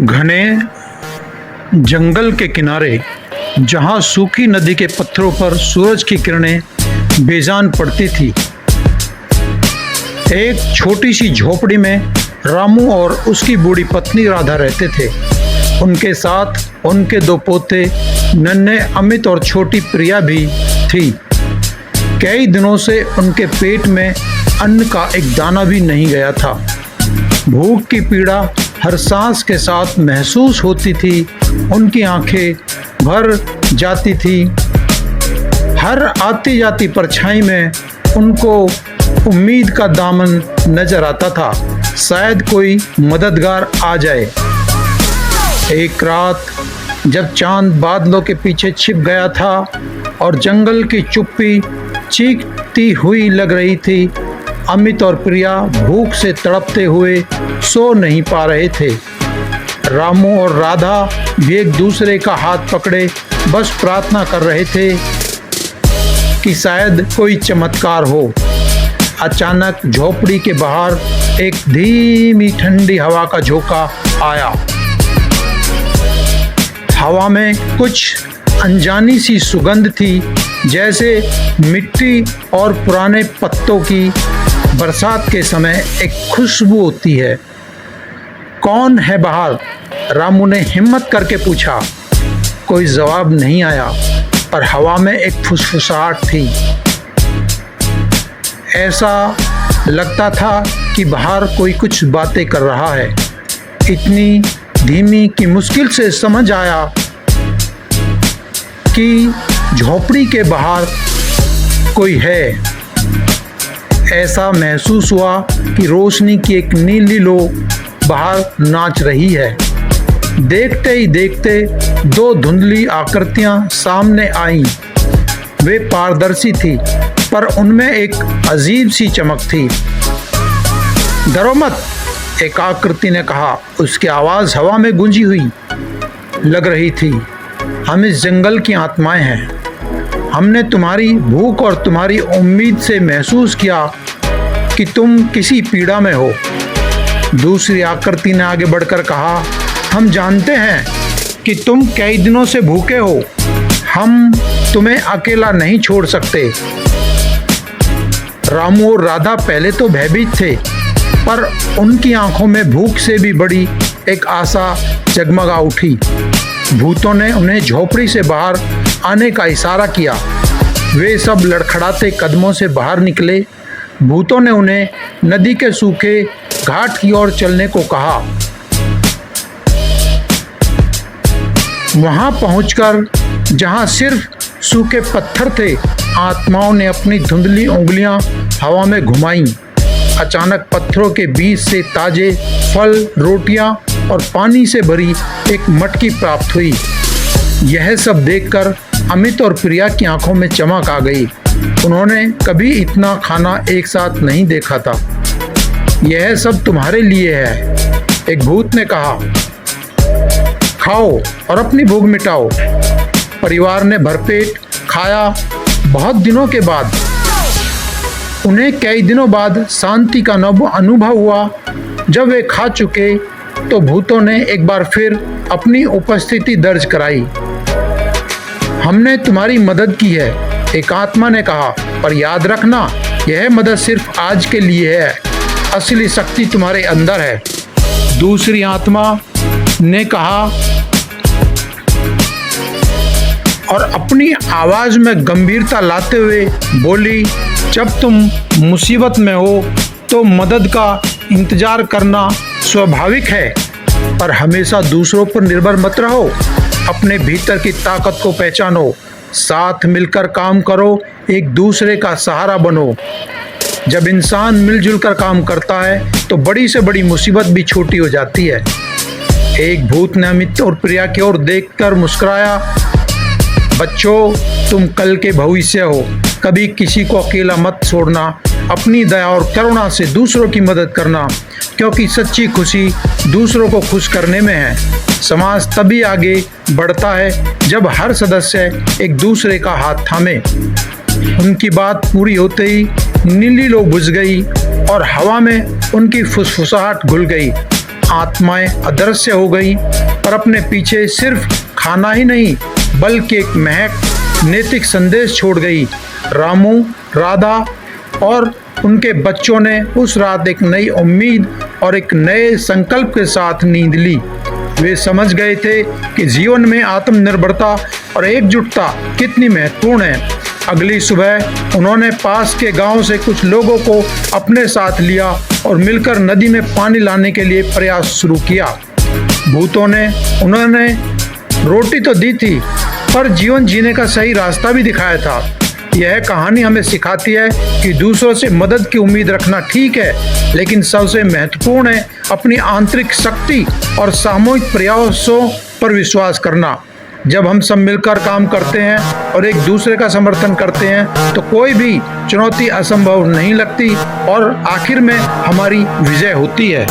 घने जंगल के किनारे जहां सूखी नदी के पत्थरों पर सूरज की किरणें बेजान पड़ती थी, एक छोटी सी झोपड़ी में रामू और उसकी बूढ़ी पत्नी राधा रहते थे। उनके साथ उनके दो पोते नन्हे अमित और छोटी प्रिया भी थी। कई दिनों से उनके पेट में अन्न का एक दाना भी नहीं गया था। भूख की पीड़ा हर सांस के साथ महसूस होती थी। उनकी आंखें भर जाती थी। हर आती जाती परछाई में उनको उम्मीद का दामन नजर आता था, शायद कोई मददगार आ जाए। एक रात जब चांद बादलों के पीछे छिप गया था और जंगल की चुप्पी चीखती हुई लग रही थी, अमित और प्रिया भूख से तड़पते हुए सो नहीं पा रहे थे। रामू और राधा भी एक दूसरे का हाथ पकड़े बस प्रार्थना कर रहे थे कि शायद कोई चमत्कार हो। अचानक झोपड़ी के बाहर एक धीमी ठंडी हवा का झोंका आया। हवा में कुछ अनजानी सी सुगंध थी, जैसे मिट्टी और पुराने पत्तों की बरसात के समय एक खुशबू होती है। कौन है बाहर? रामू ने हिम्मत करके पूछा। कोई जवाब नहीं आया, पर हवा में एक फुसफुसाहट थी। ऐसा लगता था कि बाहर कोई कुछ बातें कर रहा है, इतनी धीमी कि मुश्किल से समझ आया कि झोपड़ी के बाहर कोई है। ऐसा महसूस हुआ कि रोशनी की एक नीली लो बाहर नाच रही है। देखते ही देखते दो धुंधली आकृतियां सामने आईं। वे पारदर्शी थी, पर उनमें एक अजीब सी चमक थी। डरो मत, एक आकृति ने कहा। उसकी आवाज़ हवा में गूंजी हुई लग रही थी। हम इस जंगल की आत्माएं हैं। हमने तुम्हारी भूख और तुम्हारी उम्मीद से महसूस किया कि तुम किसी पीड़ा में हो। दूसरी आकृति ने आगे बढ़कर कहा, हम जानते हैं कि तुम कई दिनों से भूखे हो। हम तुम्हें अकेला नहीं छोड़ सकते। रामू और राधा पहले तो भयभीत थे, पर उनकी आंखों में भूख से भी बड़ी एक आशा जगमगा उठी। भूतों ने उन्हें झोपड़ी से बाहर आने का इशारा किया। वे सब लड़खड़ाते कदमों से बाहर निकले। भूतों ने उन्हें नदी के सूखे घाट की ओर चलने को कहा। वहां पहुंचकर जहां सिर्फ सूखे पत्थर थे, आत्माओं ने अपनी धुंधली उंगलियां हवा में घुमाईं। अचानक पत्थरों के बीच से ताजे फल, रोटियां और पानी से भरी एक मटकी प्राप्त हुई। यह सब देखकर अमित और प्रिया की आंखों में चमक आ गई। उन्होंने कभी इतना खाना एक साथ नहीं देखा था। यह सब तुम्हारे लिए है, एक भूत ने कहा। खाओ और अपनी भूख मिटाओ। परिवार ने भरपेट खाया। बहुत दिनों के बाद उन्हें कई दिनों बाद शांति का अनुभव हुआ। जब वे खा चुके तो भूतों ने एक बार फिर अपनी उपस्थिति दर्ज कराई। हमने तुम्हारी मदद की है, एक आत्मा ने कहा, पर याद रखना, यह मदद सिर्फ आज के लिए है। असली शक्ति तुम्हारे अंदर है। दूसरी आत्मा ने कहा और अपनी आवाज में गंभीरता लाते हुए बोली, जब तुम मुसीबत में हो तो मदद का इंतजार करना स्वाभाविक है, पर हमेशा दूसरों पर निर्भर मत रहो। अपने भीतर की ताकत को पहचानो, साथ मिलकर काम करो, एक दूसरे का सहारा बनो। जब इंसान मिलजुल कर काम करता है तो बड़ी से बड़ी मुसीबत भी छोटी हो जाती है। एक भूत ने अमित और प्रिया की ओर देखकर मुस्कुराया। बच्चों, तुम कल के भविष्य हो। कभी किसी को अकेला मत छोड़ना। अपनी दया और करुणा से दूसरों की मदद करना, क्योंकि सच्ची खुशी दूसरों को खुश करने में है। समाज तभी आगे बढ़ता है जब हर सदस्य एक दूसरे का हाथ थामे। उनकी बात पूरी होते ही नीली लो बुझ गई और हवा में उनकी फुसफुसाहट घुल गई। आत्माएं अदृश्य हो गईं और अपने पीछे सिर्फ खाना ही नहीं बल्कि एक महक नैतिक संदेश छोड़ गई। रामू, राधा और उनके बच्चों ने उस रात एक नई उम्मीद और एक नए संकल्प के साथ नींद ली। वे समझ गए थे कि जीवन में आत्मनिर्भरता और एकजुटता कितनी महत्वपूर्ण है। अगली सुबह उन्होंने पास के गांव से कुछ लोगों को अपने साथ लिया और मिलकर नदी में पानी लाने के लिए प्रयास शुरू किया। भूतों ने उन्होंने रोटी तो दी थी पर जीवन जीने का सही रास्ता भी दिखाया था। यह कहानी हमें सिखाती है कि दूसरों से मदद की उम्मीद रखना ठीक है, लेकिन सबसे महत्वपूर्ण है अपनी आंतरिक शक्ति और सामूहिक प्रयासों पर विश्वास करना। जब हम सब मिलकर काम करते हैं और एक दूसरे का समर्थन करते हैं तो कोई भी चुनौती असंभव नहीं लगती और आखिर में हमारी विजय होती है।